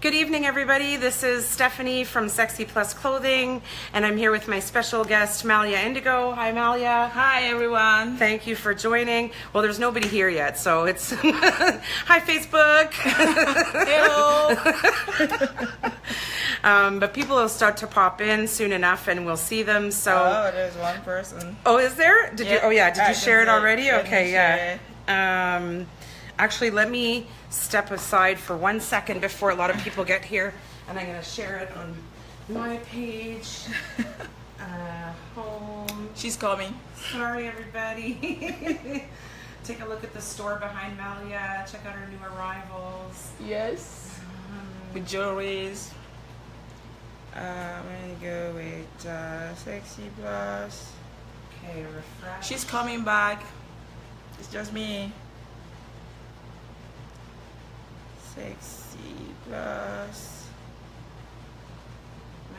Good evening, everybody. This is Stephanie from SexyPlus Clothing, and I'm here with my special guest, Malia Indigo. Hi, Malia. Hi, everyone. Thank you for joining. Well, there's nobody here yet, so it's... Hi, Facebook. Hello. But people will start to pop in soon enough, and we'll see them, so... Oh, there's one person. Oh, is there? Did you? Oh, yeah. Did you share it already? Okay, yeah. Actually, let me step aside for 1 second before a lot of people get here, and I'm going to share it on my page. Home. She's coming. Sorry, everybody. Take a look at the store behind Malia. Check out our new arrivals. Yes. With jewelries. I'm going to go with SexyPlus. Okay, refresh. She's coming back. It's just me. SexyPlus.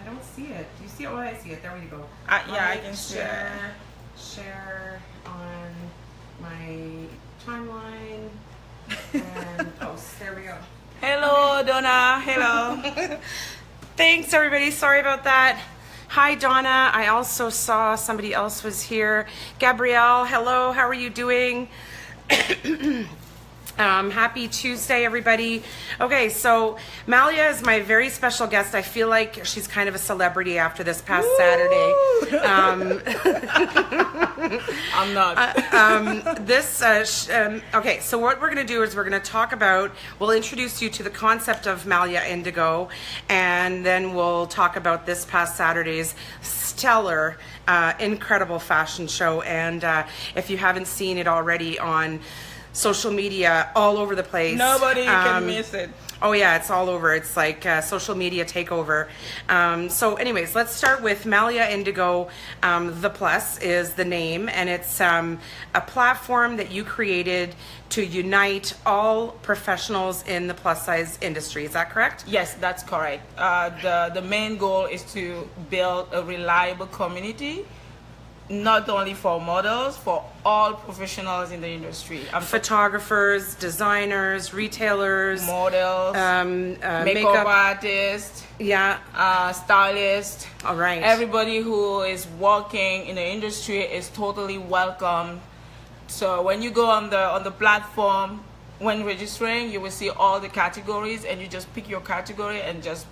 I don't see it. Do you see it? Oh, I see it. There we go. Yeah, I can share. Share on my timeline and post. There we go. Hello, Donna. Hello. Thanks, everybody. Sorry about that. Hi, Donna. I also saw somebody else was here. Gabrielle, hello. How are you doing? Happy Tuesday, everybody. Okay, so Malia is my very special guest. I feel like she's kind of a celebrity after this past Saturday. I'm not. Okay, so what we're going to do is we're going to talk about, we'll introduce you to the concept of Malia Indigo, and then we'll talk about this past Saturday's stellar, incredible fashion show. And if you haven't seen it already on social media all over the place. Nobody can miss it. Oh yeah, it's all over. It's like social media takeover. So anyways, let's start with Malia Indigo The Plus is the name, and it's a platform that you created to unite all professionals in the plus size industry. Is that correct? Yes, that's correct. The main goal is to build a reliable community, not only for models, for all professionals in the industry. Photographers, designers, retailers, models, makeup artists, stylists. All right. Everybody who is working in the industry is totally welcome. So when you go on the platform, when registering, you will see all the categories, and you just pick your category and just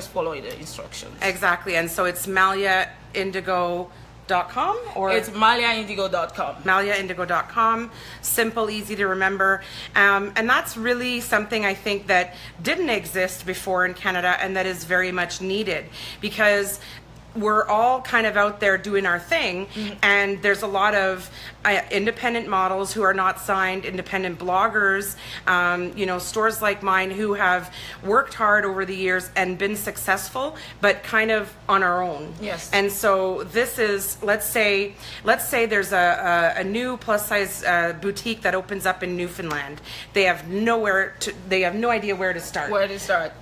follow the instructions. Exactly. And so it's MaliaIndigo.com, or it's MaliaIndigo.com. MaliaIndigo.com. Simple, easy to remember. And that's really something I think that didn't exist before in Canada, and that is very much needed, because we're all kind of out there doing our thing, and there's a lot of independent models who are not signed, independent bloggers, stores like mine who have worked hard over the years and been successful, but kind of on our own. Yes. And so this is, let's say there's a new plus size boutique that opens up in Newfoundland. They have no idea where to start.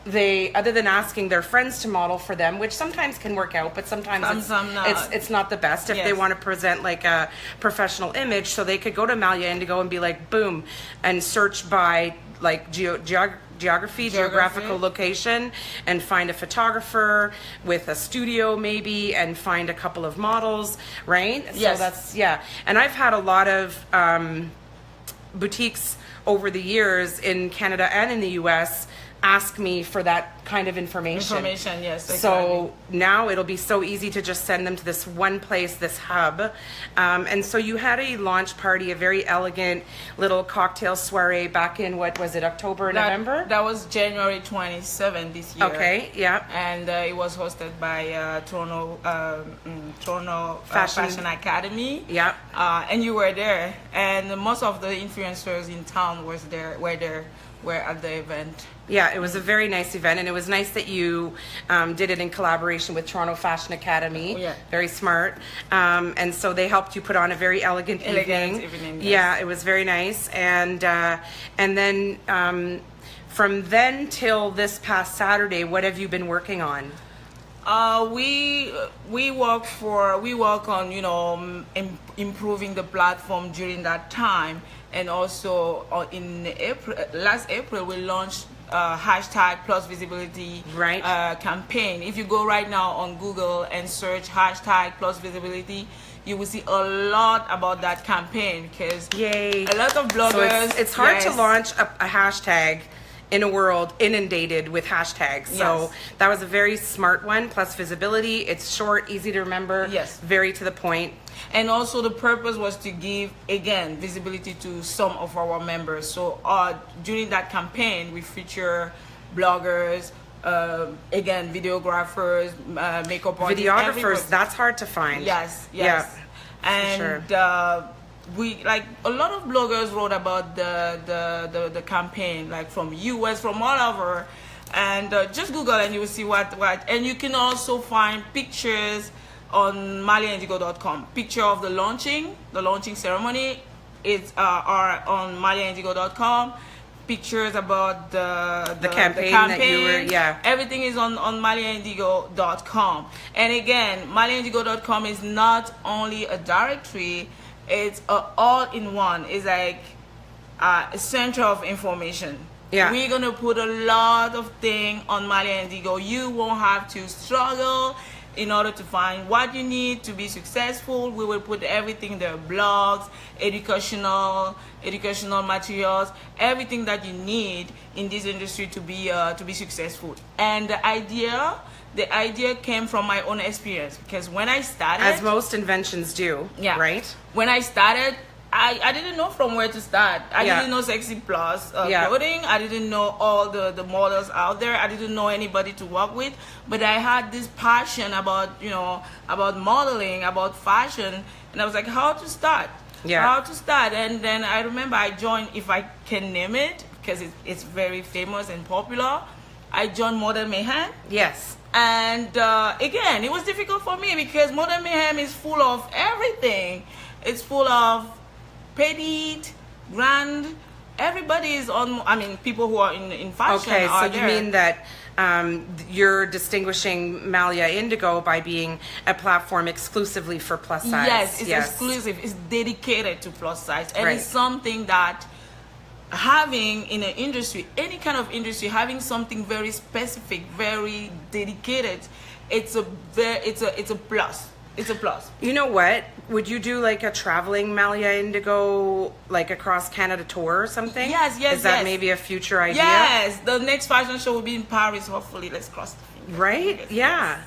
They, other than asking their friends to model for them, which sometimes can work out, but sometimes it's not the best if they want to present like a professional image. So they could go to Malia Indigo and be like, boom, and search by like geographical location, and find a photographer with a studio maybe, and find a couple of models, right? Yes. So that's, and I've had a lot of boutiques over the years in Canada and in the US ask me for that kind of information. Yes, exactly. So now it'll be so easy to just send them to this one place, this hub. And so you had a launch party, a very elegant little cocktail soiree back in, what was it, October, November? That was January 27 this year. Okay, yeah. And it was hosted by Toronto Fashion Academy. Yeah. And you were there, and most of the influencers in town were at the event. Yeah, it was a very nice event, and it was nice that you did it in collaboration with Toronto Fashion Academy. Oh, yeah. Very smart. And so they helped you put on a very elegant evening. Yes. Yeah, it was very nice. And then from then till this past Saturday, what have you been working on? We work on improving the platform during that time, and also in last April we launched hashtag plus visibility Right. campaign. If you go right now on Google and search hashtag plus visibility, you will see a lot about that campaign, because Yay. a lot of bloggers. So it's hard to yes. launch a hashtag in a world inundated with hashtags. So Yes. that was a very smart one. Plus visibility. It's short, easy to remember. Yes. Very to the point. And also the purpose was to give, again, visibility to some of our members. So during that campaign, we feature bloggers, again, videographers, makeup artists. Videographers, everybody. that's hard to find. Yes, Yeah, and sure. we, like, a lot of bloggers wrote about the campaign, like from US, from all over, and just Google and you will see what, and you can also find pictures on MaliaIndigo.com. Picture of the launching ceremony are on MaliaIndigo.com. Pictures about the campaign that you were, yeah. Everything is on MaliaIndigo.com. And again, MaliaIndigo.com is not only a directory, it's a all-in-one. It's like a center of information. Yeah. We're gonna put a lot of things on Malia Indigo. You won't have to struggle in order to find what you need to be successful. We will put everything there: blogs, educational materials, everything that you need in this industry to be successful. And the idea came from my own experience, because when I started, As most inventions do. yeah, Right. when I started, I didn't know from where to start. I Yeah. didn't know SexyPlus Yeah. Clothing. I didn't know all the models out there. I didn't know anybody to work with. But I had this passion about, about modeling, about fashion. And I was like, how to start? Yeah. How to start? And then I remember I joined, if I can name it, because it's very famous and popular, I joined Model Mayhem. Yes. And again, it was difficult for me because Modern Mayhem is full of everything. It's full of petite, grand. Everybody is on. I mean, people who are in fashion. Okay, so are you there. mean that you're distinguishing Malia Indigo by being a platform exclusively for plus size? Yes, it's exclusive. It's dedicated to plus size, and Right. it's something that having in an industry, any kind of industry, having something very specific, very dedicated, it's a plus. It's a plus. You know what? Would you do like a traveling Malia Indigo, like across Canada tour or something? Yes, Is that yes. maybe a future idea? Yes, the next fashion show will be in Paris. Hopefully, let's cross the fingers. Right? Yes, yeah.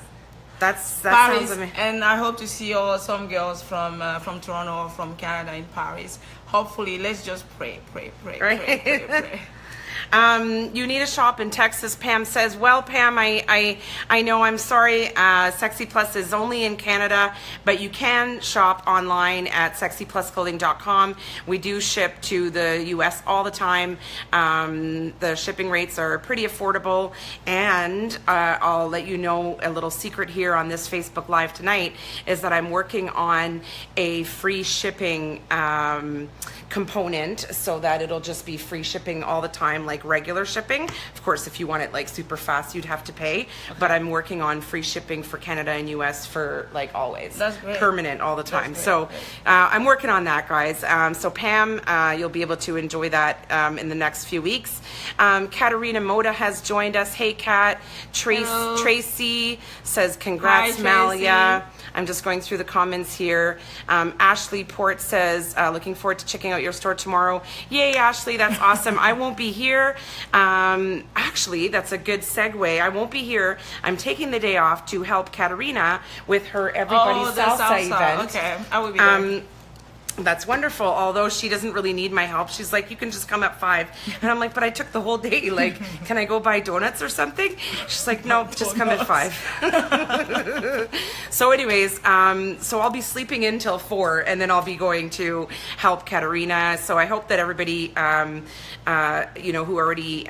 That Paris, sounds amazing. and I hope to see some girls from Toronto or from Canada in Paris. Hopefully, let's just pray. Right. You need a shop in Texas, Pam says. Well, Pam, I know, I'm sorry, SexyPlus is only in Canada, but you can shop online at SexyPlusClothing.com. We do ship to the US all the time. The shipping rates are pretty affordable, and I'll let you know a little secret here on this Facebook Live tonight is that I'm working on a free shipping component so that it'll just be free shipping all the time, like regular shipping. Of course, if you want it like super fast, you'd have to pay. Okay. But I'm working on free shipping for Canada and US for like always. That's great. Permanent all the time. That's So great. I'm working on that, guys. So Pam, you'll be able to enjoy that in the next few weeks. Katarina Moda has joined us. Hey, Kat. Hello. Tracy says, congrats, Hi, Malia. Tracy. I'm just going through the comments here. Ashley Port says, looking forward to checking out your store tomorrow. Yay, Ashley, that's awesome. I won't be here. Actually, that's a good segue. I won't be here. I'm taking the day off to help Katarina with her Everybody's Salsa event. Okay, I will be there. That's wonderful. Although she doesn't really need my help. She's like, you can just come at 5. And I'm like, but I took the whole day. Like, can I go buy donuts or something? She's like, no, just come at 5. So anyways, so I'll be sleeping in till 4, and then I'll be going to help Katarina. So I hope that everybody, who already,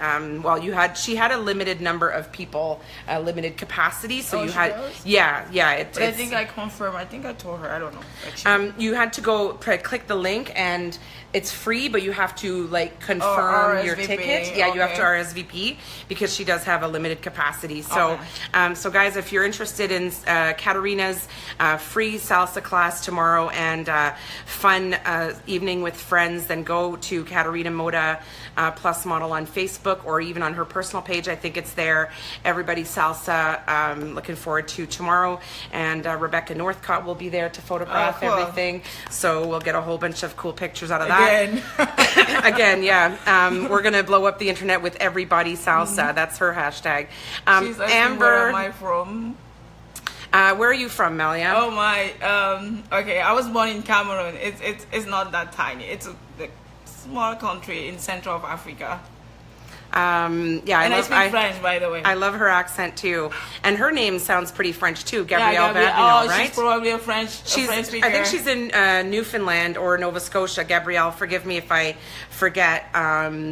she had a limited number of people, limited capacity. So you had, does? yeah. But I think I confirmed. I think I told her. I don't know. You had to go click the link and it's free, but you have to like confirm your RSVP, ticket. Yeah, you have to okay. RSVP because she does have a limited capacity. So, so guys, if you're interested in Katarina's free salsa class tomorrow and fun evening with friends, then go to Katarina Moda Plus Model on Facebook or even on her personal page. I think it's there. Everybody Salsa. Looking forward to tomorrow, and Rebecca Northcott will be there to photograph everything. So we'll get a whole bunch of cool pictures out of that. Again, yeah. We're gonna blow up the internet with everybody salsa. That's her hashtag. She's asking, Amber, where am I from? where are you from, Malia? Oh my. Okay, I was born in Cameroon. It's not that tiny. It's a small country in Central of Africa. Yeah, And I speak French, by the way. I love her accent too, and her name sounds pretty French too, Gabrielle Babino, right? She's probably a French speaker. I think she's in Newfoundland or Nova Scotia. Gabrielle, forgive me if I forget.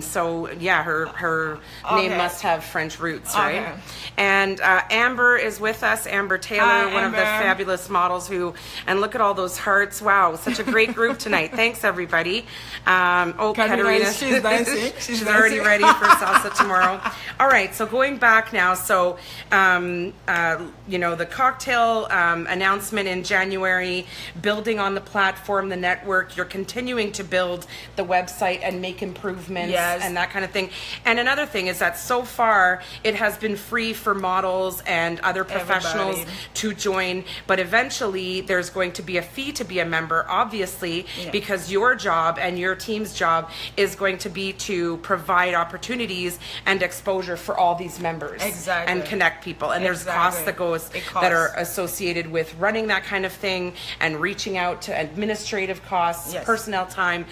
So yeah, her name must have French roots, right? Okay. And Amber is with us. Amber Taylor, one of the fabulous models who, and look at all those hearts. Wow, such a great group tonight. Thanks everybody. Katarina, she's dancing. She's already ready for salsa tomorrow. All right, so going back now, so you know, the cocktail announcement in January, building on the platform, the network, you're continuing to build the website and make improvements and that kind of thing. And another thing is that so far it has been free for models and other professionals to join, but eventually there's going to be a fee to be a member, obviously, because your job and your team's job is going to be to provide opportunities and exposure for all these members and connect people. And there's costs that that are associated with running that kind of thing and reaching out to administrative costs, personnel time,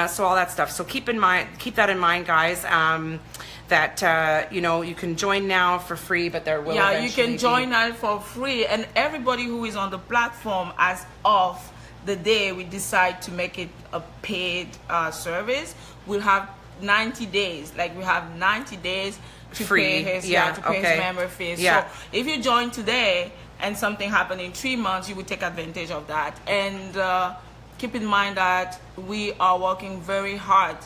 so all that stuff. So keep that in mind, guys. That you know, you can join now for free, but there will you can join now for free, and everybody who is on the platform as of the day we decide to make it a paid service will have 90 days. Like we have 90 days to pay his his member fees. So if you join today and something happened in 3 months, you will take advantage of that. And keep in mind that we are working very hard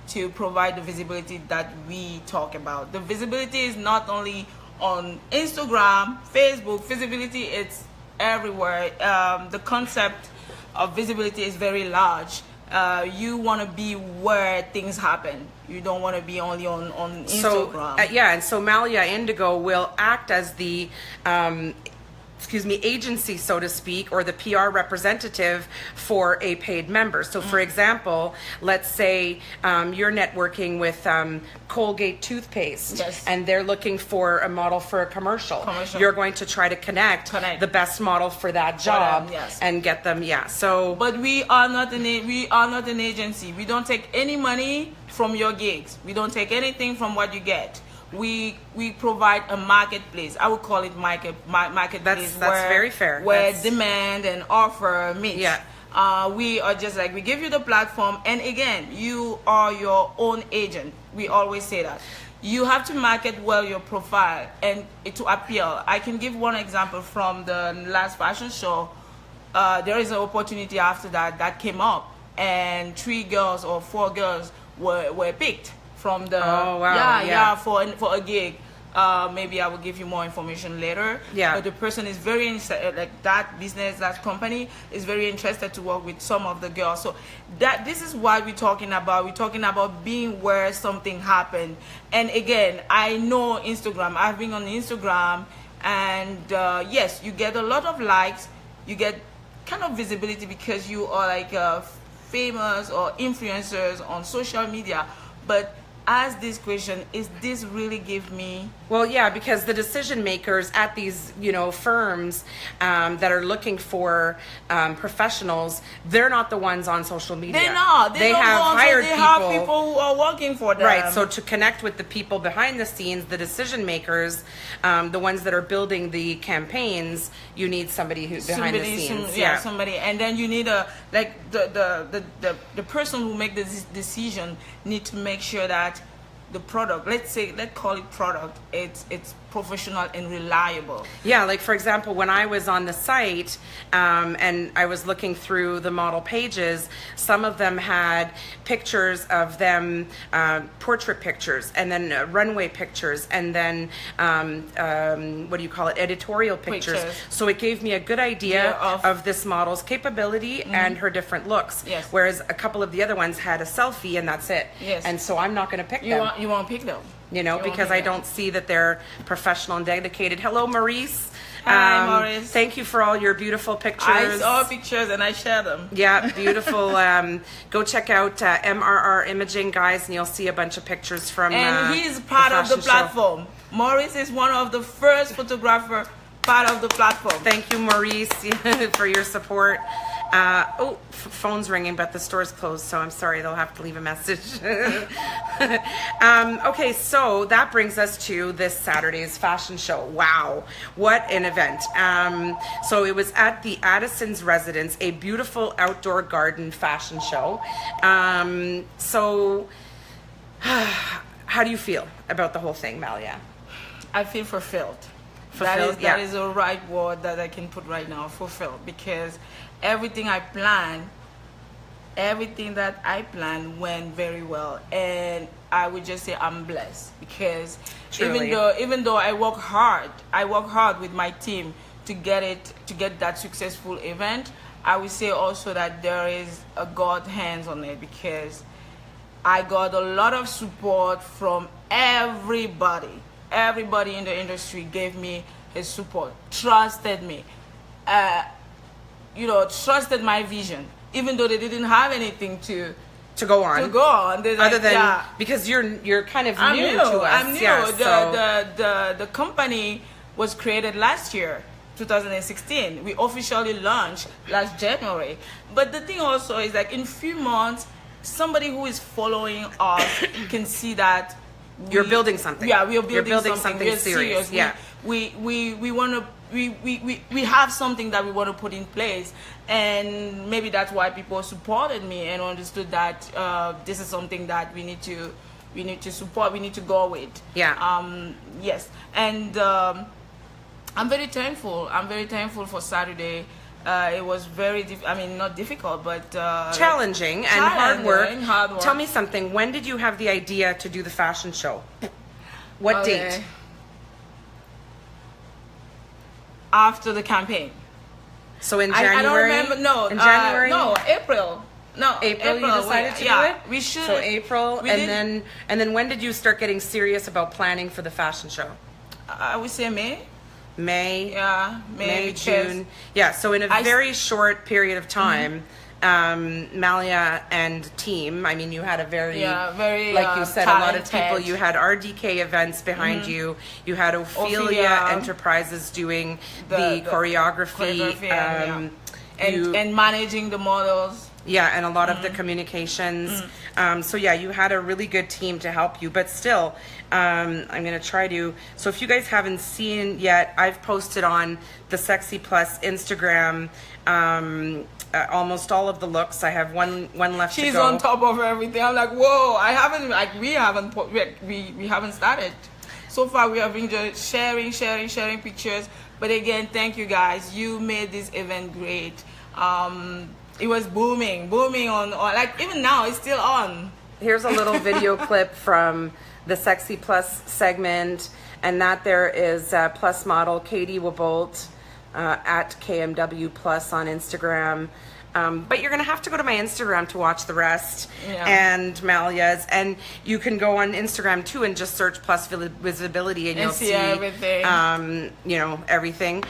to provide the visibility that we talk about. The visibility is not only on Instagram, Facebook. Visibility, it's everywhere. The concept of visibility is very large. You want to be where things happen. You don't want to be only on Instagram. So, and so Malia Indigo will act as the agency, so to speak, or the PR representative for a paid member. So for example, let's say you're networking with Colgate toothpaste and they're looking for a model for a commercial. You're going to try to connect the best model for that job and get them. But we are not an agency. We don't take any money from your gigs. We don't take anything from what you get. We provide a marketplace. I would call it marketplace. That's very fair. Where demand and offer meet. We are just like, we give you the platform, and again, you are your own agent. We always say that. You have to market well your profile and to appeal. I can give one example from the last fashion show. There is an opportunity after that came up, and 3 girls or 4 girls were picked from the for a gig. Maybe I will give you more information later. But the person is very like that business, that company is very interested to work with some of the girls. So this is what we're talking about. We're talking about being where something happened. And again, I know Instagram. I've been on Instagram, and yes, you get a lot of likes. You get kind of visibility because you are like famous or influencers on social media. But ask this question, is this really give me? Well, yeah, because the decision makers at these, firms that are looking for professionals, they're not the ones on social media. They're not. They have hired people. They have people who are working for them. Right. So to connect with the people behind the scenes, the decision makers, the ones that are building the campaigns, you need somebody who's behind the scenes. Somebody, and then you need the person who make this decision need to make sure that the product, let's call it product, it's professional and reliable. Yeah, like for example, when I was on the site and I was looking through the model pages, some of them had pictures of them, portrait pictures, and then runway pictures, and then what do you call it, editorial pictures. So it gave me a good idea of this model's capability and her different looks. Yes. Whereas a couple of the other ones had a selfie and that's it. Yes. And so I'm not going to pick them. You won't pick them. You know, because I don't see that they're professional and dedicated. Hello, Maurice. Hi, Maurice. Thank you for all your beautiful pictures. I saw pictures and I shared them. Yeah, beautiful. Go check out MRR Imaging, guys, and you'll see a bunch of pictures from and he's part of the platform. Maurice is one of the first photographer part of the platform. Thank you, Maurice, for your support. Phone's ringing, but the store's closed, so I'm sorry, they'll have to leave a message. Okay, so that brings us to this Saturday's fashion show. Wow, what an event. So it was at the Addison's residence, a beautiful outdoor garden fashion show. So how do you feel about the whole thing, Malia? I feel fulfilled. That is a right word that I can put right now, fulfilled, because everything that I planned went very well, and I would just say I'm blessed, because Truly. even though I work hard with my team to get that successful event, I would say also that there is a God hands on it, because I got a lot of support from everybody. Everybody in the industry gave me his support, trusted me, trusted my vision, even though they didn't have anything to go on. Other than because you're kind of new to us. I'm new. Yeah, the company was created last year, 2016. We officially launched last January. But the thing also is, like, in few months, somebody who is following us can see that you're building something. Yeah, we are building, you're building something We're serious. Yeah, we want to. We have something that we want to put in place, and maybe that's why people supported me and understood that this is something that we need to support. We need to go with. Yeah. Yes, and I'm very thankful. I'm very thankful for Saturday. It was very, not difficult, but challenging and hard work. Tell me something. When did you have the idea to do the fashion show? What date? After the campaign. So in January? I don't remember. No. In January? No, April. No, April. You decided to do it? We should. So April, and then when did you start getting serious about planning for the fashion show? I would say May. May. Yeah, May, June. Yeah. So in a very short period of time, Malia and team. I mean, you had a very like you said, a lot of people. You had RDK events behind you. You had Ophelia Enterprises doing the choreography, and managing the models. Yeah, and a lot of the communications. So yeah, you had a really good team to help you. But still, I'm going to try to... So if you guys haven't seen yet, I've posted on the SexyPlus Instagram almost all of the looks. I have one left to go. She's on top of everything. I'm like, whoa, we haven't started. So far, we have been just sharing pictures. But again, thank you guys. You made this event great. It was booming on, like, even now it's still on. Here's a little video clip from the SexyPlus segment, and that there is Plus model Katie Wabolt at KMW Plus on Instagram. But you're going to have to go to my Instagram to watch the rest, and Malia's, and you can go on Instagram too and just search Plus Visibility and you'll see everything. Everything.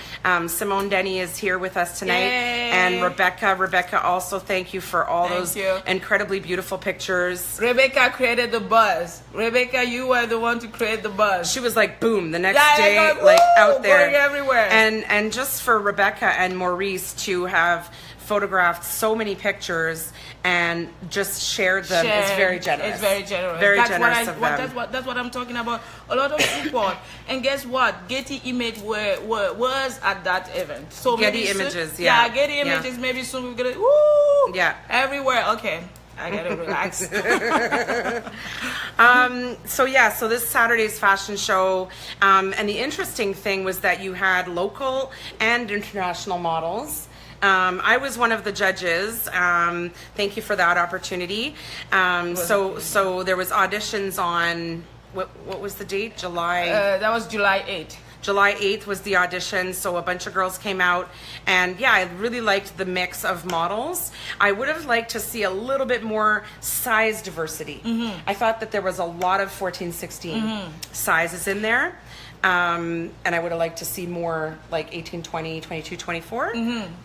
Simone Denny is here with us tonight. Yay. And Rebecca also, thank you for all those incredibly beautiful pictures. Rebecca created the buzz. Rebecca, you were the one to create the buzz. She was like, boom, the next day, like out there. Going everywhere. And just for Rebecca and Maurice to have photographed so many pictures and just shared them is very generous. It's very generous. Very generous of them. That's what I'm talking about. A lot of support. And guess what? Getty Image was at that event. So Getty Images, Getty Images. Maybe soon we're gonna everywhere. Okay. I gotta relax. So this Saturday's fashion show, and the interesting thing was that you had local and international models. I was one of the judges. Thank you for that opportunity. So there was auditions on what was the date? July. That was July 8th. July 8th was the audition, so a bunch of girls came out, and yeah, I really liked the mix of models. I would have liked to see a little bit more size diversity. I thought that there was a lot of 14, 16 sizes in there, and I would have liked to see more like 18, 20, 22, 24.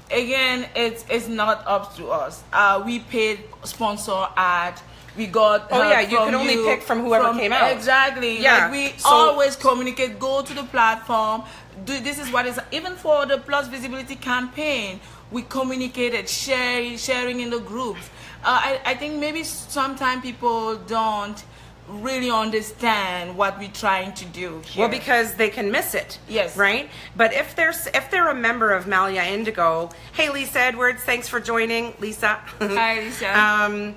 Again, it's not up to us. We paid sponsor ad. We got you can only pick from whoever came out. Exactly. Yeah. Like we always communicate, go to the platform. This is what is, even for the Plus Visibility campaign, we communicated, sharing in the groups. I think maybe sometimes people don't really understand what we're trying to do here. Well, because they can miss it. Yes. Right? But if they're a member of Malia Indigo, hey Lisa Edwards, thanks for joining. Lisa. Hi, Lisa.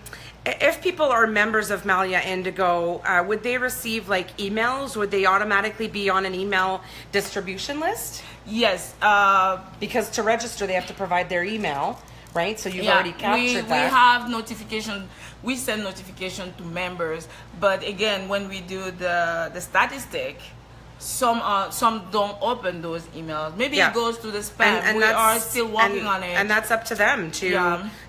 If people are members of Malia Indigo, would they receive like emails? Would they automatically be on an email distribution list? Yes. Because to register, they have to provide their email, right? So you've already captured that. We have notification. We send notification to members, but again, when we do the statistic, some don't open those emails. Maybe it goes to the spam. And we are still working on it, and that's up to them to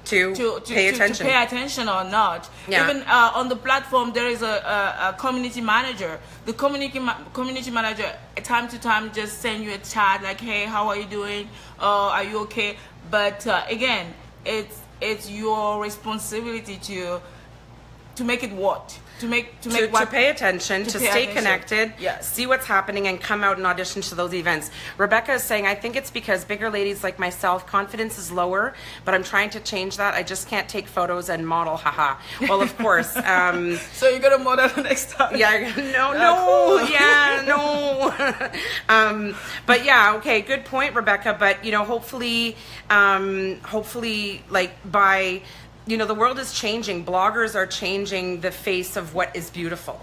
pay attention. To pay attention or not. Even on the platform, there is a community manager. The community manager, time to time, just send you a chat like, "Hey, how are you doing? Are you okay?" But again, it's your responsibility to make it what. To pay attention, to stay connected, see what's happening, and come out and audition to those events. Rebecca is saying, I think it's because bigger ladies like myself, confidence is lower, but I'm trying to change that. I just can't take photos and model, haha. Well, of course. So you're gonna model next time? Yeah, no. But yeah, okay, good point, Rebecca. But hopefully, like by the world is changing. Bloggers are changing the face of what is beautiful.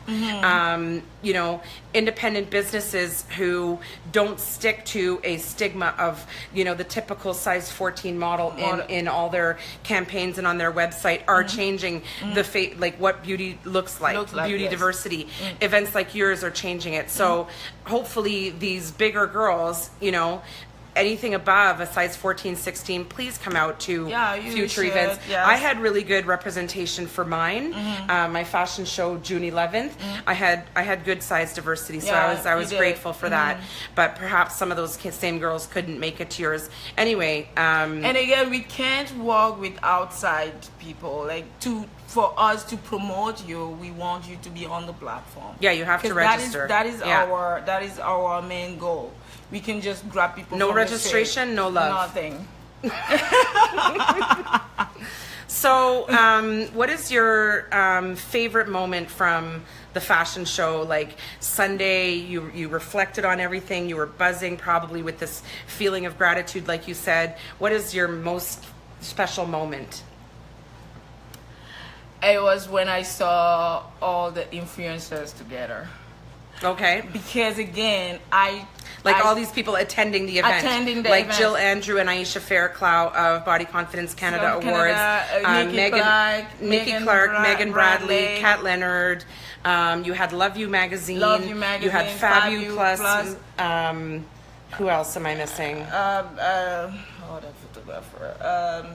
Independent businesses who don't stick to a stigma of, the typical size 14 model in all their campaigns and on their website are changing the face, like what beauty looks like beauty diversity. Events like yours are changing it. So hopefully these bigger girls, anything above a size 14, 16, please come out to future events. Yes. I had really good representation for mine. My fashion show June 11th. I had good size diversity, so I was grateful for that. But perhaps some of those same girls couldn't make it to yours. Anyway. And again, we can't work with outside people. Like for us to promote you, we want you to be on the platform. Yeah, you have to register. That is our main goal. We can just grab people. No registration, no love. Nothing. So, what is your favorite moment from the fashion show? Like Sunday, you reflected on everything. You were buzzing, probably with this feeling of gratitude, like you said. What is your most special moment? It was when I saw all the influencers together. Okay. Because again, all these people attending the event. Like Jill Andrew and Aisha Fairclough of Body Confidence Canada Awards. Nikki Clark, Megan Bradley, Kat Leonard. You had Love You Magazine. You had SexyPlus. Who else am I missing? That photographer.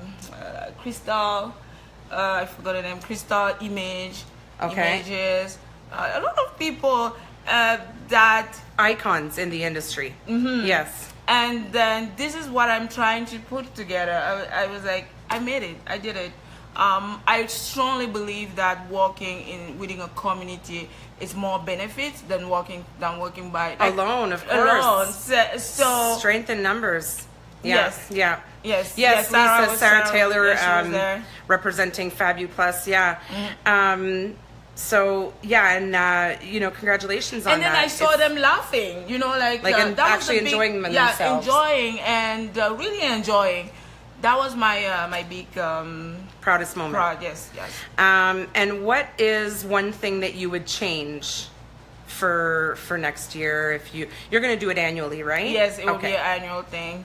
Crystal. I forgot her name. Crystal Images. A lot of people that icons in the industry. Yes. And then this is what I'm trying to put together. I was like, I made it. I did it. I strongly believe that working within a community is more benefits than working by alone. Of course. So strength in numbers. Yeah. Yes. Sarah Taylor, representing SexyPlus. Yeah. So yeah, and congratulations on that. And then I saw them laughing, and actually enjoying themselves. Yeah, enjoying and really enjoying. That was my big Proudest moment. Proud, yes. And what is one thing that you would change for next year? If you're going to do it annually, right? Yes, it will be an annual thing.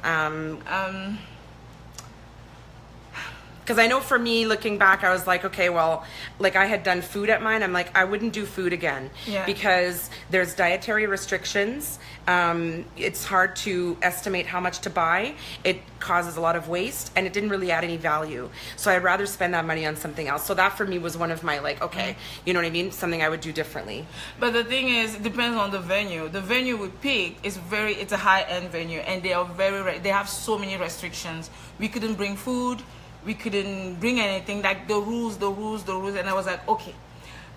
Because I know for me, looking back, I was like, okay, well, like I had done food at mine. I'm like, I wouldn't do food again because there's dietary restrictions. It's hard to estimate how much to buy. It causes a lot of waste, and it didn't really add any value. So I'd rather spend that money on something else. So that for me was one of my like, okay, you know what I mean? Something I would do differently. But the thing is, it depends on the venue. The venue we picked is it's a high-end venue, and they are they have so many restrictions. We couldn't bring food. We couldn't bring anything, like the rules, and I was like, okay,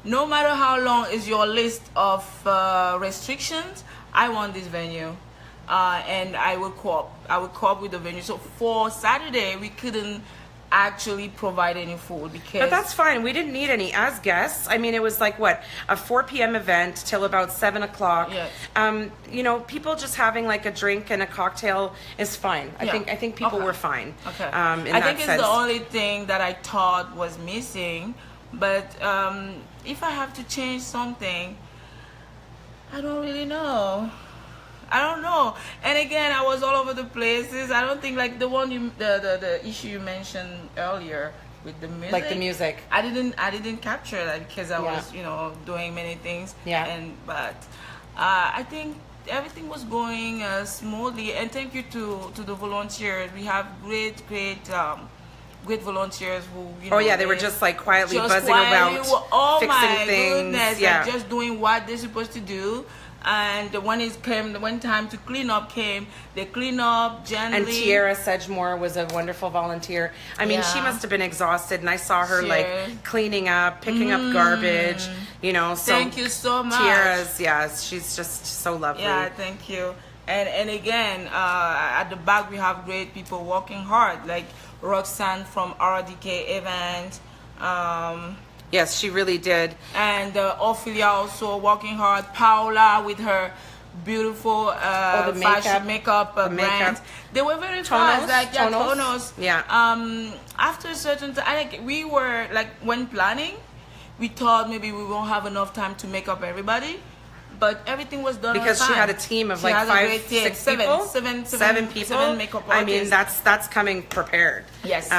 no matter how long is your list of restrictions, I want this venue, and I would co-op with the venue. So for Saturday, we couldn't actually provide any food because... But that's fine. We didn't need any as guests. I mean, it was like, what, a 4 p.m. event till about 7 o'clock. Yes. You know, people just having like a drink and a cocktail is fine. I think people were fine. Okay. I think it's the only thing that I thought was missing. But if I have to change something, I don't really know. I don't know. And again, I was all over the places. I don't think like the one the issue you mentioned earlier with the music. Like the music. I didn't capture that because I was, you know, doing many things. Yeah. But I think everything was going smoothly. And thank you to the volunteers. We have great volunteers who, you know, they were just like quietly buzzing about fixing things. Goodness, like just doing what they're supposed to do. And when time to clean up came, they clean up gently. And Tiara Sedgemore was a wonderful volunteer. I mean, she must have been exhausted, and I saw her like cleaning up, picking up garbage, you know. So thank you so much. Tiara's, she's just so lovely. Yeah, thank you. And again, at the back we have great people working hard, like Roxanne from RDK event. Yes, she really did. And Ophelia also working hard. Paula with her beautiful makeup brand. They were very fast. Like Tonos. Yeah. After a certain time, I think we were like when planning, we thought maybe we won't have enough time to make up everybody. But everything was done because on time. she had a team of like 5, 6 people, seven people. 7 makeup artists. I mean, that's coming prepared. Yes.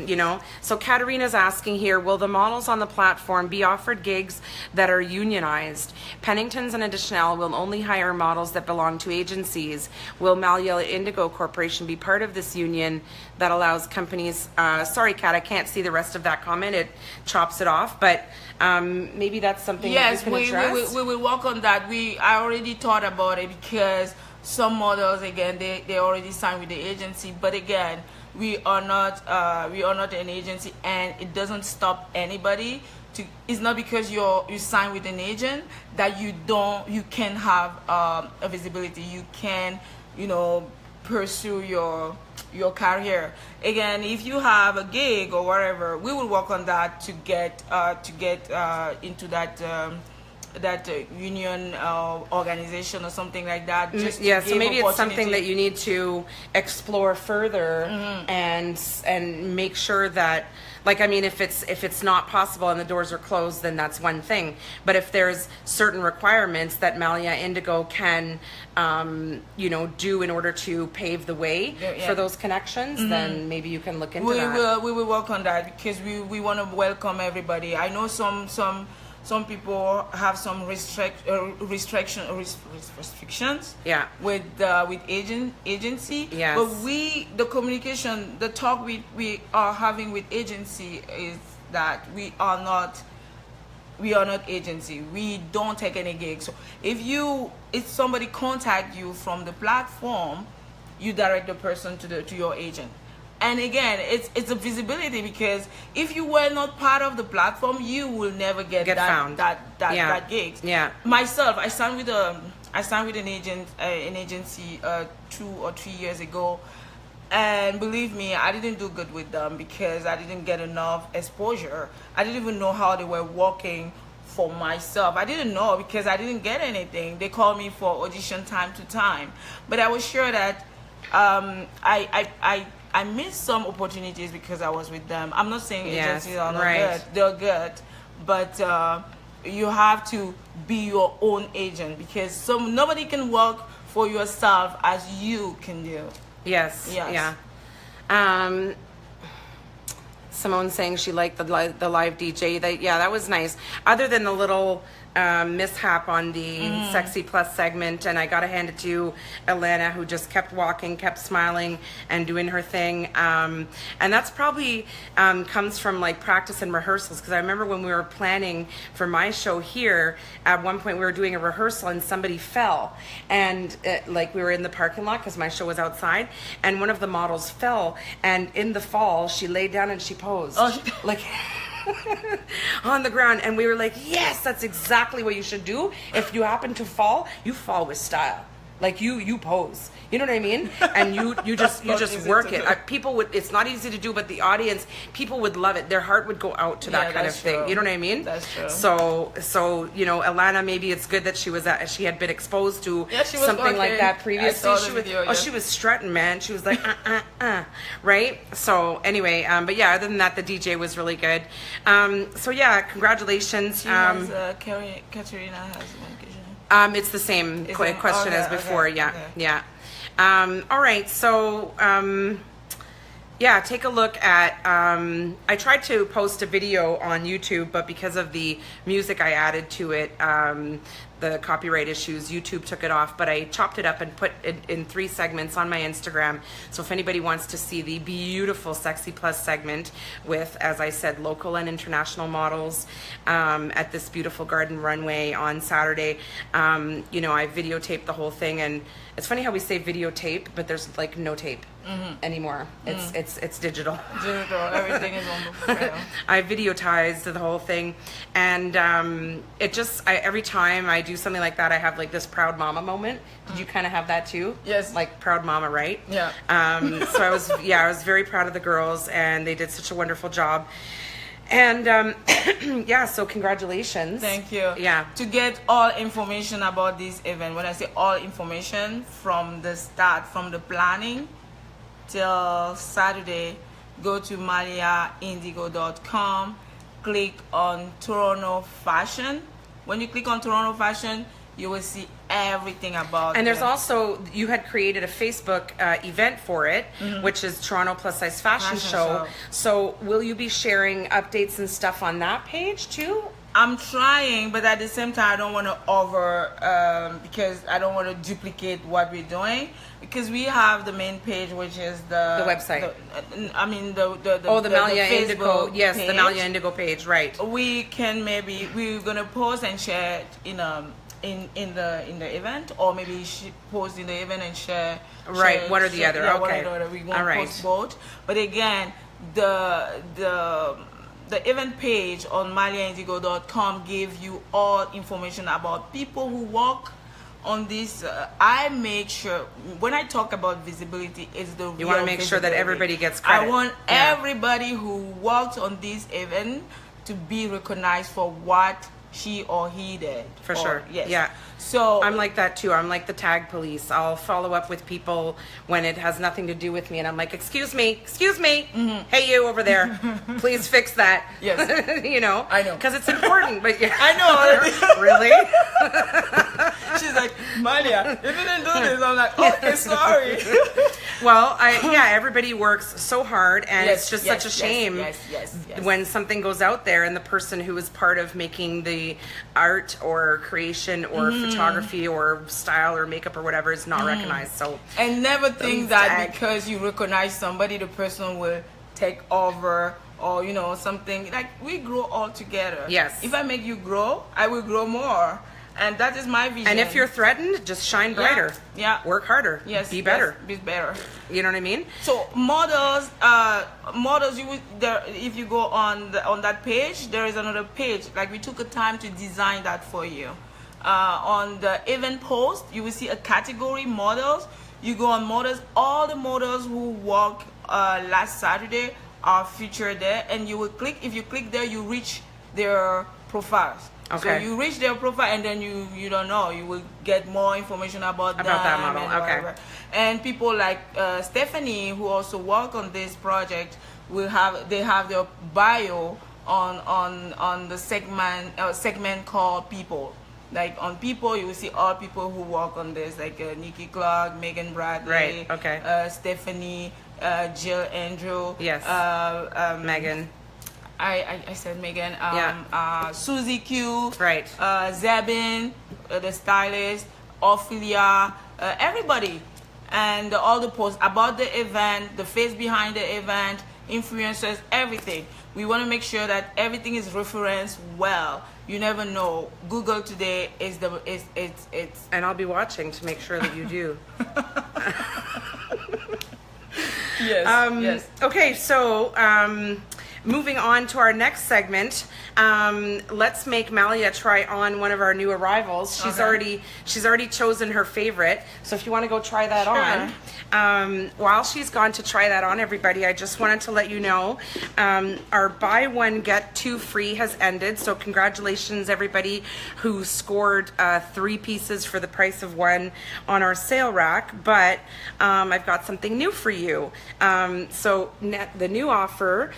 You know. So Katerina's asking here: will the models on the platform be offered gigs that are unionized? Pennington's and Additional will only hire models that belong to agencies. Will Malia Indigo Corporation be part of this union that allows companies? Sorry, Kat, I can't see the rest of that comment. It chops it off, but. Maybe that's something that you can address. We will work on that. I already thought about it because some models, again, they already signed with the agency. But again, we are not an agency, and it doesn't stop anybody. It's not because you sign with an agent that you can have a visibility. You can, you know, pursue your career. Again, if you have a gig or whatever, we will work on that to get into that union organization or something like that. Just so maybe it's something that you need to explore further and make sure that, like, I mean, if it's not possible and the doors are closed, then that's one thing. But if there's certain requirements that Malia Indigo can, you know, do in order to pave the way for those connections, then maybe you can look into that. We will work on that because we want to welcome everybody. I know some people have some restrictions with agency. Yes. But the communication, the talk we are having with agency is that we are not agency. We don't take any gigs. So if somebody contact you from the platform, you direct the person to your agent. And again, it's a visibility because if you were not part of the platform, you will never get that gigs. Yeah. Myself, I signed with an agency 2 or 3 years ago, and believe me, I didn't do good with them because I didn't get enough exposure. I didn't even know how they were working for myself. I didn't know because I didn't get anything. They called me for audition time to time, but I was sure that I missed some opportunities because I was with them. I'm not saying Yes, agencies are not right. good. They're good, but you have to be your own agent because nobody can work for yourself as you can do. Yes. Yes. Yeah. Simone saying she liked the live DJ. That was nice. Other than the little mishap on the SexyPlus segment, and I gotta hand it to Elena, who just kept walking, kept smiling, and doing her thing. And that's probably comes from like practice and rehearsals. Because I remember when we were planning for my show here, at one point we were doing a rehearsal and somebody fell, and like we were in the parking lot because my show was outside, and one of the models fell, and in the fall she laid down and she posed like on the ground, and we were like, yes, that's exactly what you should do. If you happen to fall, you fall with style. Like you pose, you know what I mean? And you just work it. People would, it's not easy to do, but the audience, people would love it. Their heart would go out to that kind of thing. You know what I mean? That's true. So you know, Alana, maybe it's good that she had been exposed to something like that previously. She was strutting, man. She was like, right? So anyway, but yeah, other than that, the DJ was really good. So yeah, congratulations. Katerina has one question. It's the same question as before. Yeah. All right. So, yeah, take a look at, I tried to post a video on YouTube, but because of the music I added to it, the copyright issues, YouTube took it off, but I chopped it up and put it in 3 segments on my Instagram. So if anybody wants to see the beautiful SexyPlus segment with, as I said, local and international models at this beautiful garden runway on Saturday, you know, I videotaped the whole thing. And it's funny how we say videotape, but there's like no tape anymore. It's digital. Everything is on the film. I videotized the whole thing, and it just, every time I do something like that, I have like this proud mama moment. Did you kind of have that too? Yes. Like proud mama, right? Yeah. So I was very proud of the girls, and they did such a wonderful job. And yeah, so congratulations. Thank you. Yeah. To get all information about this event, when I say all information from the start, from the planning till Saturday, go to maliaindigo.com, click on Toronto Fashion. When you click on Toronto Fashion, you will see everything about it. And there's also, you had created a Facebook event for it, which is Toronto Plus Size Fashion Show. So will you be sharing updates and stuff on that page too? I'm trying, but at the same time, I don't want to because I don't want to duplicate what we're doing, because we have the main page, which is the website. The Malia Indigo. Yes, page. The Malia Indigo page, right. We can we're gonna post and share it in the event, or maybe post in the event and share. Right, one or the other. Yeah, okay. One or the other. We won't post both. But again, the event page on maliaindigo.com gives you all information about people who work on this. I make sure when I talk about visibility, it's the you want to make sure that everybody gets credit. I want everybody who worked on this event to be recognized for what she or he did. For sure. Yes. Yeah. So I'm like that too. I'm like the tag police. I'll follow up with people when it has nothing to do with me, and I'm like, excuse me, hey you over there, please fix that. Yes. You know, I know, because it's important. But yeah, I know. Really? She's like, Malia, you didn't do this. I'm like, okay, sorry. Well, everybody works so hard, and it's just such a shame when something goes out there and the person who is part of making the art or creation or photography or style or makeup or whatever is not recognized. So, and never think that because you recognize somebody, the person will take over, or you know, something. Like, we grow all together. Yes. If I make you grow, I will grow more. And that is my vision. And if you're threatened, just shine brighter. Yeah. Work harder. Yes. Be better. Yes, be better. You know what I mean? So models, you will, there, if you go on that page, there is another page. Like, we took a time to design that for you. On the event post, you will see a category models. You go on models. All the models who worked last Saturday are featured there, and you will click. If you click there, you reach their profiles. So Okay. you reach their profile and then you don't know. You will get more information about them that model. and Okay. whatever. And people like Stephanie, who also work on this project, they have their bio on the segment called People. Like on People, you will see all people who work on this, like Nikki Clark, Megan Bradley, Right, okay. Stephanie, Jill Andrew. Yes. Megan. I said Megan. Yeah. Susie Q. Right. Zebin, the stylist, Ophelia, everybody. And all the posts about the event, the face behind the event, influencers, everything. We want to make sure that everything is referenced well. You never know. Google today is it's And I'll be watching to make sure that you do. yes. Yes. Okay, so moving on to our next segment, let's make Malia try on one of our new arrivals. She's Okay. already chosen her favorite. So if you want to go try that Sure. on. While she's gone to try that on, everybody, I just wanted to let you know our buy one get two free has ended. So congratulations everybody who scored 3 pieces for the price of 1 on our sale rack. But I've got something new for you. So the new offer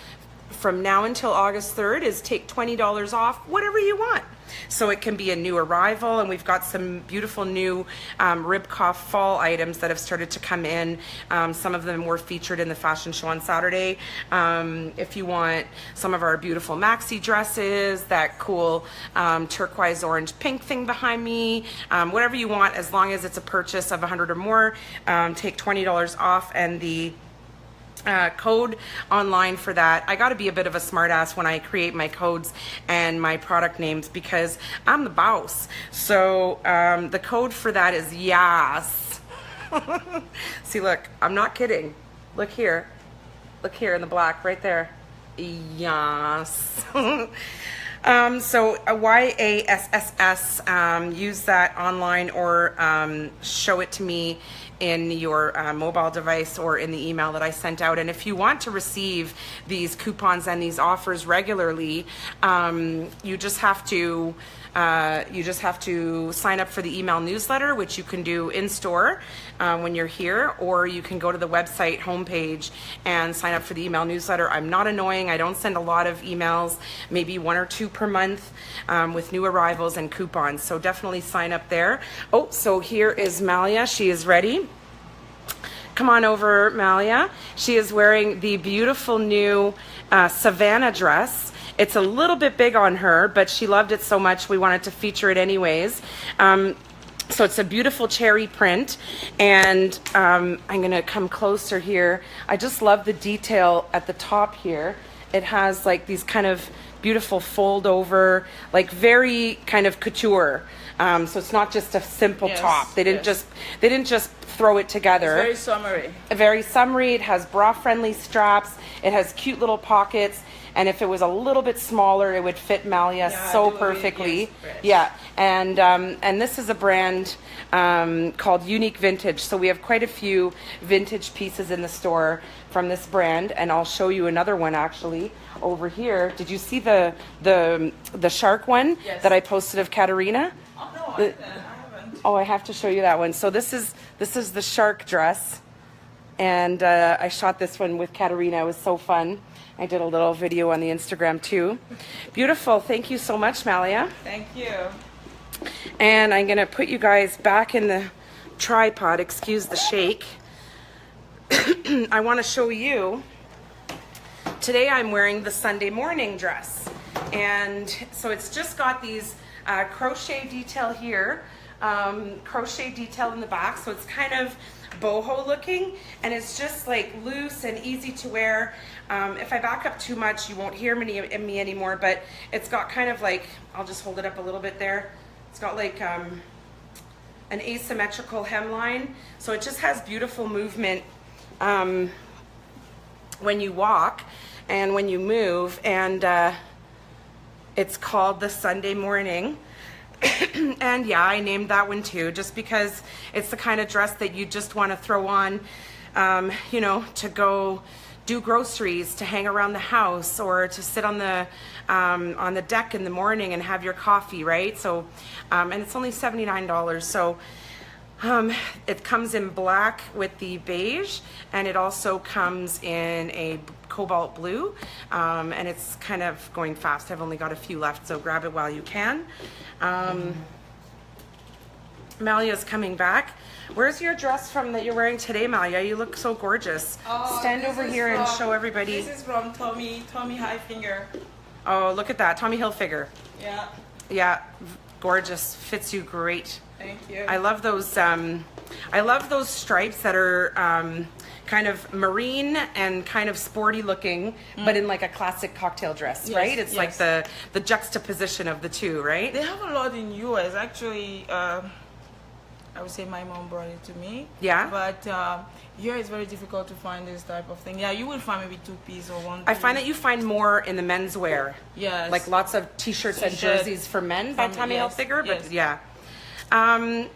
from now until August 3rd is take $20 off whatever you want. So it can be a new arrival, and we've got some beautiful new Ribkoff fall items that have started to come in. Some of them were featured in the fashion show on Saturday. If you want some of our beautiful maxi dresses, that cool turquoise orange pink thing behind me, whatever you want, as long as it's a purchase of 100 or more, take $20 off. And the code online for that, I got to be a bit of a smartass when I create my codes and my product names because I'm the boss. So the code for that is YAS. See, look, I'm not kidding. Look here in the black right there. YAS. So YASSS, use that online or show it to me in your mobile device or in the email that I sent out. And if you want to receive these coupons and these offers regularly, you just have to sign up for the email newsletter, which you can do in store when you're here, or you can go to the website homepage and sign up for the email newsletter. I'm not annoying. I don't send a lot of emails, maybe 1 or 2 per month with new arrivals and coupons. So definitely sign up there. Oh, so here is Malia. She is ready. Come on over, Malia. She is wearing the beautiful new Savannah dress. It's a little bit big on her, but she loved it so much we wanted to feature it anyways. So it's a beautiful cherry print, and I'm gonna come closer here. I just love the detail at the top here. It has like these kind of beautiful fold over, like very kind of couture. So it's not just a simple top. They didn't just throw it together. It's very summery. Very summery. It has bra-friendly straps. It has cute little pockets. And if it was a little bit smaller, it would fit Malia so perfectly. Yeah, and this is a brand called Unique Vintage. So we have quite a few vintage pieces in the store from this brand, and I'll show you another one actually over here. Did you see the shark one that I posted of Katerina? Oh no, I haven't. Oh, I have to show you that one. So this is the shark dress, and I shot this one with Katerina. It was so fun. I did a little video on the Instagram too. Beautiful. Thank you so much, Malia. Thank you. And I'm gonna put you guys back in the tripod. Excuse the shake. I want to show you. Today I'm wearing the Sunday morning dress, and so it's just got these crochet detail here, crochet detail in the back. So it's kind of boho looking, and it's just like loose and easy to wear. If I back up too much, you won't hear me anymore, but it's got kind of like, I'll just hold it up a little bit there. It's got like an asymmetrical hemline, so it just has beautiful movement when you walk and when you move, and it's called the Sunday morning. And yeah, I named that one too, just because it's the kind of dress that you just want to throw on, you know, to go do groceries, to hang around the house, or to sit on the deck in the morning and have your coffee, right? So, and it's only $79. So it comes in black with the beige, and it also comes in a cobalt blue, and it's kind of going fast. I've only got a few left, so grab it while you can. Malia's coming back. Where's your dress from that you're wearing today, Malia? You look so gorgeous. Stand over here and show everybody. This is from Tommy Hilfiger. Oh, look at that, Tommy Hilfiger. Yeah. Yeah, gorgeous. Fits you great. Thank you. I love those stripes that are kind of marine and kind of sporty looking, but in like a classic cocktail dress, Yes, right? It's yes. like the juxtaposition of the two, right? They have a lot in US. Actually, I would say my mom brought it to me. Yeah. But here it's very difficult to find this type of thing. Yeah, you will find maybe 2-piece or 1-piece. I find that you find more in the menswear. Yes. Like lots of t-shirts and jerseys for men by Tommy yes, Hilfiger, but yes. yeah.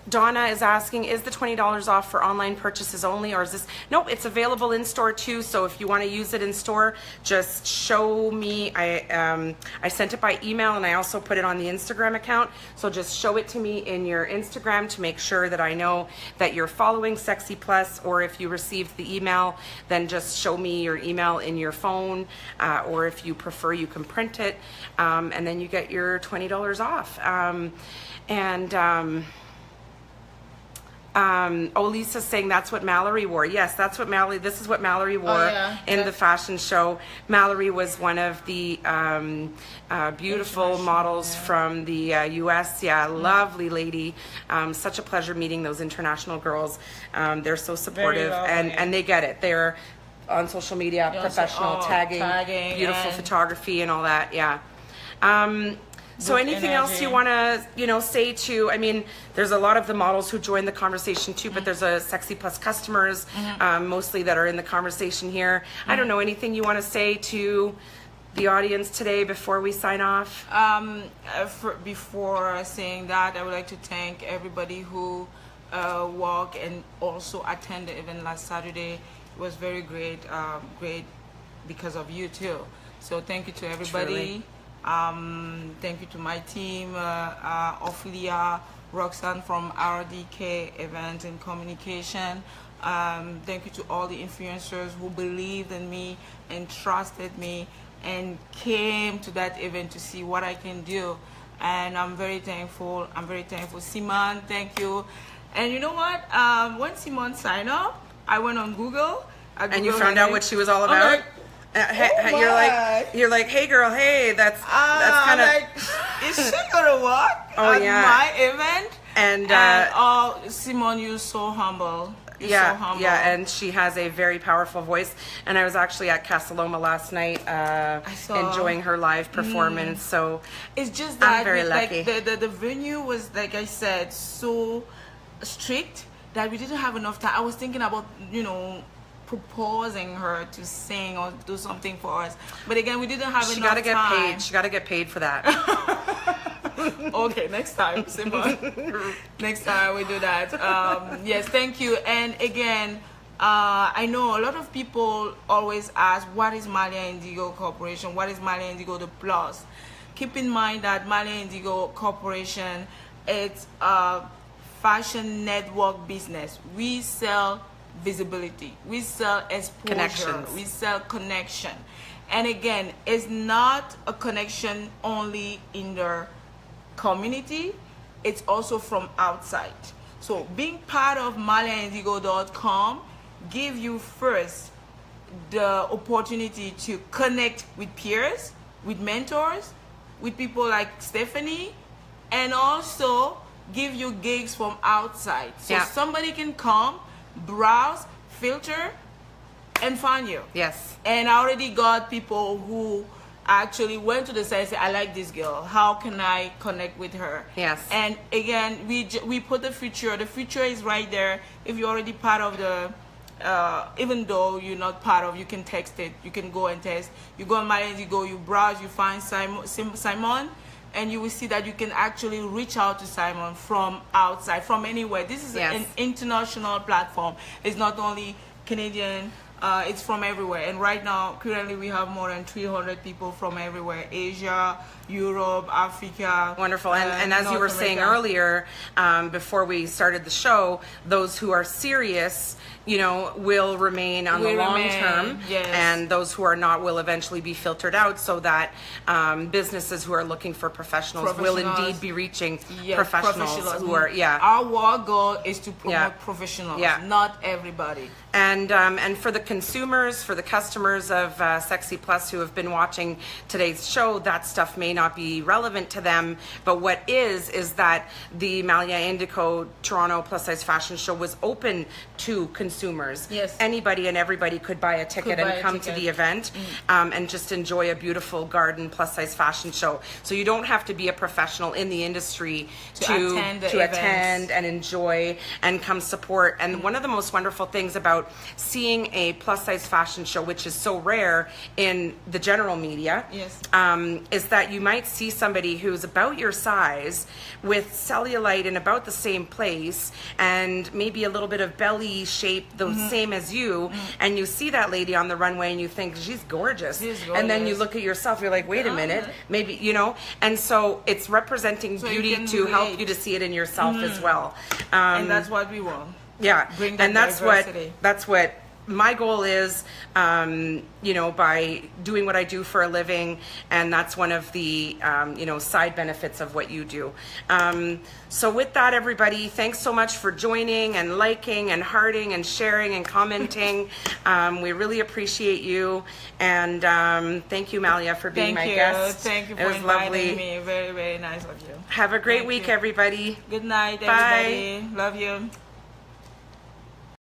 Donna is asking, is the $20 off for online purchases only, or is this? Nope, it's available in store too. So if you want to use it in store, just show me. I sent it by email, and I also put it on the Instagram account. So just show it to me in your Instagram to make sure that I know that you're following SexyPlus, or if you received the email, then just show me your email in your phone, or if you prefer, you can print it, and then you get your $20 off. Oh, Lisa's saying that's what Mallory wore. Yes, that's what this is what Mallory wore in the fashion show. Mallory was one of the beautiful models from the US. Yeah, lovely lady. Such a pleasure meeting those international girls. They're so supportive, and they get it. They're on social media, professional, tagging, beautiful photography and all that. Yeah. So anything else you want to, say to, I mean, there's a lot of the models who join the conversation too, but there's a SexyPlus customers, mostly, that are in the conversation here. I don't know, anything you want to say to the audience today before we sign off? Before saying that, I would like to thank everybody who walked and also attended the event last Saturday. It was very great, great because of you too. So thank you to everybody. Truly. Thank you to my team, Ophelia, Roxanne from RDK Events and Communication. Thank you to all the influencers who believed in me and trusted me and came to that event to see what I can do. And I'm very thankful. I'm very thankful. Simon, thank you. And you know what? When Simon signed up, I went on Google. And you found out what she was all about? You're like, hey girl, hey, that's kind of like, is she gonna walk at my event? And Simone, you're so humble. You're so humble. Yeah, and she has a very powerful voice. And I was actually at Casaloma last night, enjoying her live performance. So it's just that I'm very lucky. Like the venue was, like I said, so strict that we didn't have enough time. I was thinking about, proposing her to sing or do something for us, but again, we didn't have enough time. She got to get paid for that. Okay, next time, Simone. Next time we do that. Yes, thank you. And again, I know a lot of people always ask, what is Malia Indigo Corporation? What is Malia Indigo The Plus? Keep in mind that Malia Indigo Corporation, it's a fashion network business. We sell visibility, we sell exposure, connections, we sell connection. And again, it's not a connection only in the community, it's also from outside. So being part of maliaindigo.com give you first the opportunity to connect with peers, with mentors, with people like Stephanie, and also give you gigs from outside. So somebody can come, browse, filter, and find you. Yes. And I already got people who actually went to the site and said, I like this girl. How can I connect with her? Yes. And again, we put the feature. The feature is right there. If you're already part of the, even though you're not part of, you can text it. You can go and text. You go on Malia Indigo, you browse, you find Simon, and you will see that you can actually reach out to Simon from outside, from anywhere. This is an international platform. It's not only Canadian, It's from everywhere, and right now currently we have more than 300 people from everywhere: Asia, Europe, Africa. Wonderful. And as North you were saying America. earlier, before we started the show, those who are serious, you know, will remain on the Will long remain, term, yes. and those who are not will eventually be filtered out, so that businesses who are looking for professionals will indeed be reaching professionals who are, Our goal is to promote Yeah. professionals, Yeah. not everybody. And for the consumers, for the customers of SexyPlus who have been watching today's show, that stuff may not be relevant to them. But what is that the Malia Indigo Toronto Plus Size Fashion Show was open to consumers. Yes. Anybody and everybody could buy a ticket and come to the event and just enjoy a beautiful garden plus size fashion show. So you don't have to be a professional in the industry to attend and enjoy and come support. And one of the most wonderful things about seeing a plus size fashion show, which is so rare in the general media, is that you might see somebody who's about your size with cellulite in about the same place and maybe a little bit of belly shape the same as you, and you see that lady on the runway and you think she's gorgeous, and then you look at yourself, you're like, wait a minute, maybe, you know. And so it's representing beauty to help you to see it in yourself as well, and that's what we want. Bring that diversity. That's what my goal is, you know, by doing what I do for a living, and that's one of the, you know, side benefits of what you do. So with that, everybody, thanks so much for joining and liking and hearting and sharing and commenting. We really appreciate you, and thank you, Malia, for being my guest. Thank you for inviting me. Very, very nice of you. Have a great week, everybody. Good night, everybody. Love you.